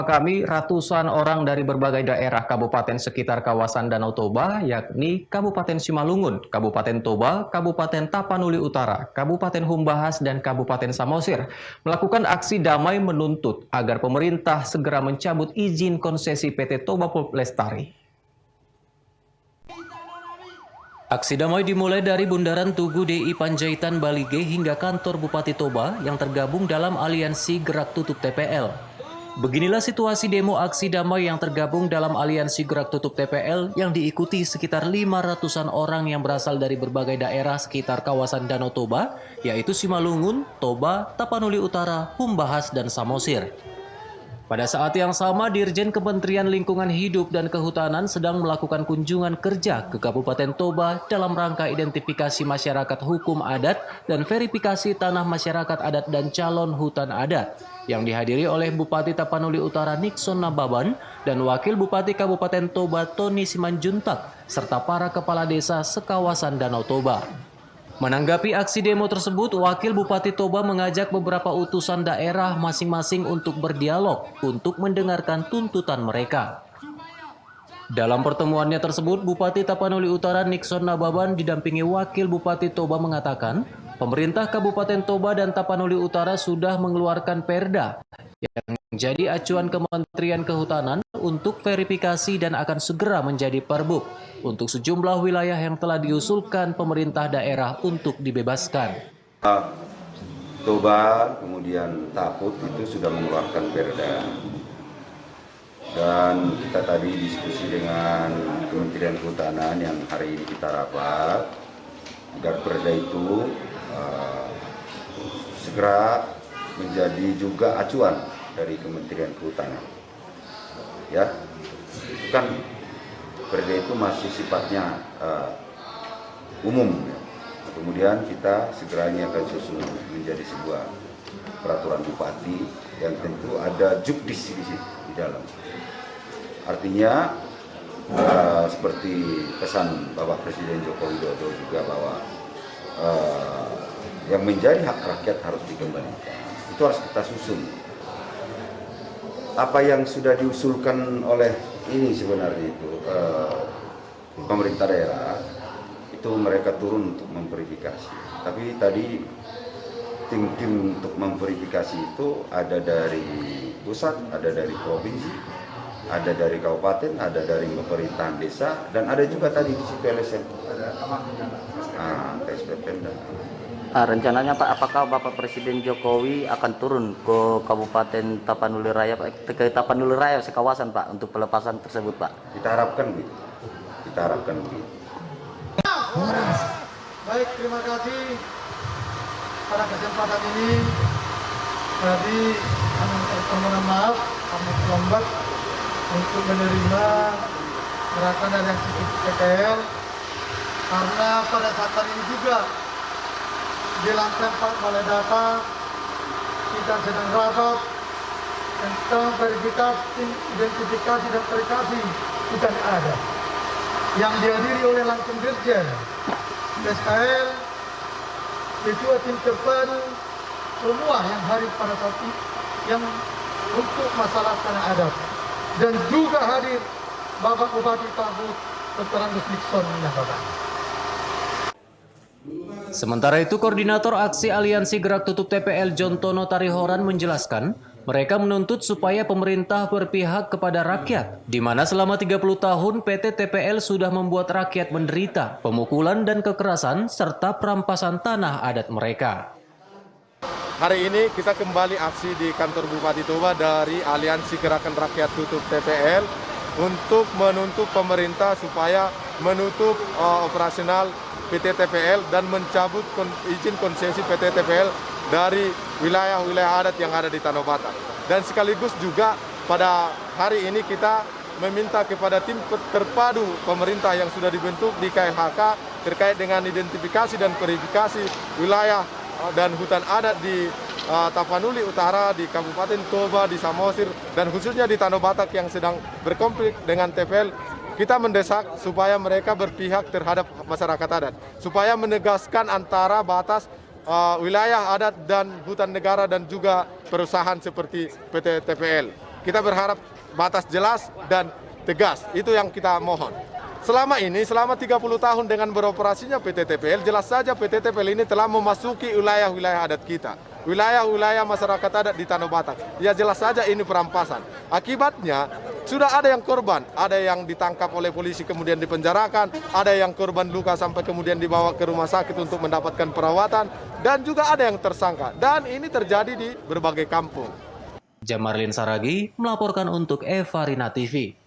kami ratusan orang dari berbagai daerah kabupaten sekitar kawasan Danau Toba, yakni Kabupaten Simalungun, Kabupaten Toba, Kabupaten Tapanuli Utara, Kabupaten Humbahas, dan Kabupaten Samosir, melakukan aksi damai menuntut agar pemerintah segera mencabut izin konsesi PT Toba Pulp Lestari. Aksi damai dimulai dari Bundaran Tugu DI Panjaitan Balige hingga kantor Bupati Toba yang tergabung dalam aliansi Gerak Tutup TPL. Beginilah situasi demo aksi damai yang tergabung dalam aliansi Gerak Tutup TPL yang diikuti sekitar 500-an orang yang berasal dari berbagai daerah sekitar kawasan Danau Toba, yaitu Simalungun, Toba, Tapanuli Utara, Humbahas, dan Samosir. Pada saat yang sama, Dirjen Kementerian Lingkungan Hidup dan Kehutanan sedang melakukan kunjungan kerja ke Kabupaten Toba dalam rangka identifikasi masyarakat hukum adat dan verifikasi tanah masyarakat adat dan calon hutan adat, yang dihadiri oleh Bupati Tapanuli Utara Nixon Nababan dan Wakil Bupati Kabupaten Toba Tony Simanjuntak, serta para kepala desa sekawasan Danau Toba. Menanggapi aksi demo tersebut, Wakil Bupati Toba mengajak beberapa utusan daerah masing-masing untuk berdialog untuk mendengarkan tuntutan mereka. Dalam pertemuannya tersebut, Bupati Tapanuli Utara Nixon Nababan didampingi Wakil Bupati Toba mengatakan, pemerintah Kabupaten Toba dan Tapanuli Utara sudah mengeluarkan perda yang menjadi acuan Kementerian Kehutanan untuk verifikasi dan akan segera menjadi perbuk untuk sejumlah wilayah yang telah diusulkan pemerintah daerah untuk dibebaskan. Toba, kemudian Taput itu sudah mengeluarkan perda. Dan kita tadi diskusi dengan Kementerian Kehutanan yang hari ini kita rapat, agar perda itu segera menjadi juga acuan dari Kementerian Kehutanan. Ya, itu kan perda itu masih sifatnya umum. Ya. Kemudian kita segera ini akan susun menjadi sebuah peraturan bupati yang tentu ada jukdis di situ di dalam. Artinya seperti pesan Bapak Presiden Joko Widodo juga bahwa yang menjadi hak rakyat harus dikembalikan. Itu harus kita susun. Apa yang sudah diusulkan oleh ini sebenarnya itu pemerintah daerah itu mereka turun untuk memverifikasi. Tapi tadi tim-tim untuk memverifikasi itu ada dari pusat, ada dari provinsi, ada dari kabupaten, ada dari pemerintahan desa, dan ada juga tadi di situ LSM. KSPP dan rencananya Pak, apakah Bapak Presiden Jokowi akan turun ke Kabupaten Tapanuli Raya, ke Tapanuli Raya sekawasan Pak untuk pelepasan tersebut Pak? Kita harapkan begitu. Kita harapkan begitu. Baik, terima kasih pada kesempatan ini. Tadi kami permohonan maaf, kami terlambat untuk menerima gerakan dari TPL karena pada saat ini juga di lantai 4 Balai Data kita sedang rapat tentang verifikasi, identifikasi dan verifikasi hutan adat yang dihadiri oleh langsung Dirjen SKL, ketua tim terpadu, semua yang hadir pada saat ini yang untuk masalah tanah adat, dan juga hadir Bapak Bupati Taput Dr. Andes Nixon menyampaikan. Sementara itu, Koordinator Aksi Aliansi Gerak Tutup TPL Jontono Tarihoran menjelaskan, mereka menuntut supaya pemerintah berpihak kepada rakyat, di mana selama 30 tahun PT TPL sudah membuat rakyat menderita pemukulan dan kekerasan serta perampasan tanah adat mereka. Hari ini kita kembali aksi di kantor Bupati Toba dari Aliansi Gerakan Rakyat Tutup TPL untuk menuntut pemerintah supaya menutup operasional PT TPL dan mencabut izin konsesi PT TPL dari wilayah-wilayah adat yang ada di Tanah Batak. Dan sekaligus juga pada hari ini kita meminta kepada tim terpadu pemerintah yang sudah dibentuk di KLHK terkait dengan identifikasi dan verifikasi wilayah dan hutan adat di Tapanuli Utara, di Kabupaten Toba, di Samosir, dan khususnya di Tanah Batak yang sedang berkonflik dengan TPL. Kita mendesak supaya mereka berpihak terhadap masyarakat adat, supaya menegaskan antara batas wilayah adat dan hutan negara dan juga perusahaan seperti PT TPL. Kita berharap batas jelas dan tegas, itu yang kita mohon. Selama 30 tahun dengan beroperasinya PT TPL, jelas saja PT TPL ini telah memasuki wilayah-wilayah adat kita. Wilayah-wilayah masyarakat adat di Tanah Batak. Ya jelas saja ini perampasan. Akibatnya, sudah ada yang korban, ada yang ditangkap oleh polisi kemudian dipenjarakan, ada yang korban luka sampai kemudian dibawa ke rumah sakit untuk mendapatkan perawatan, dan juga ada yang tersangka. Dan ini terjadi di berbagai kampung. Jamarlin Saragi melaporkan untuk Eva Rina TV.